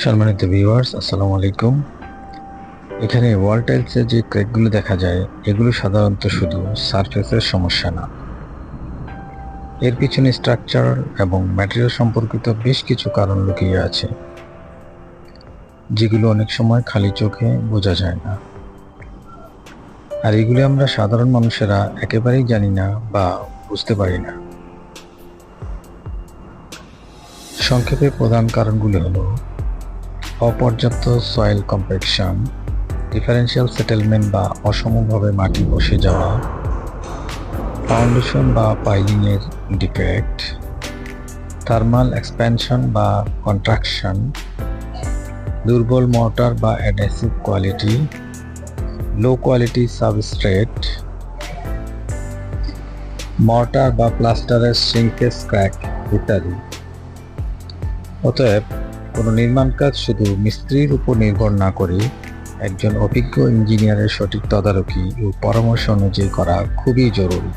সম্মানিত ভিউয়ার্স, আসসালামু আলাইকুম। এখানে ওয়াল টাইলসের যে ক্র্যাকগুলো দেখা যায়, এগুলো সাধারণত শুধু সারফেসের সমস্যা না, এর পিছনে স্ট্রাকচার এবং ম্যাটেরিয়াল সম্পর্কিত বেশ কিছু কারণ লুকিয়ে আছে, যেগুলো অনেক সময় খালি চোখে বোঝা যায় না। আর এগুলি আমরা সাধারণ মানুষেরা একেবারেই জানি না বা বুঝতে পারি না। সংক্ষেপে প্রধান কারণগুলি হলো অপর্যাপ্ত সয়েল কম্প্যাকশন, ডিফারেন্সিয়াল সেটেলমেন্ট বা অসমভাবে মাটি বসে যাওয়া, ফাউন্ডেশন বা পাইলিংয়ের ডিফেক্ট, থার্মাল এক্সপ্যানশন বা কন্ট্রাকশন, দুর্বল মর্টার বা adhesive quality, low quality substrate, mortar বা প্লাস্টারের শ্রিঙ্কেজ ক্র্যাক ইত্যাদি। অতএব কোনো নির্মাণ কাজ শুধু মিস্ত্রির উপর নির্ভর না করে একজন অভিজ্ঞ ইঞ্জিনিয়ারের সঠিক তদারকি ও পরামর্শ অনুযায়ী করা খুবই জরুরি।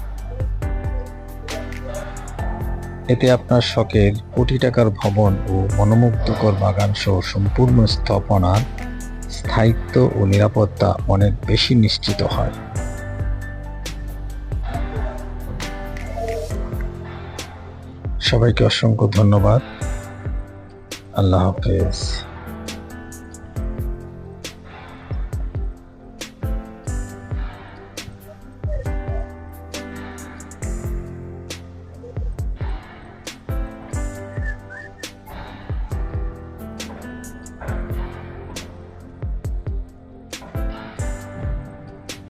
এতে আপনার শখের কোটি টাকার ভবন ও মনোমুগ্ধকর বাগান সহ সম্পূর্ণ স্থাপনার স্থায়িত্ব ও নিরাপত্তা অনেক বেশি নিশ্চিত হয়। সবাইকে অসংখ্য ধন্যবাদ। আল্লাহ হাফেজ।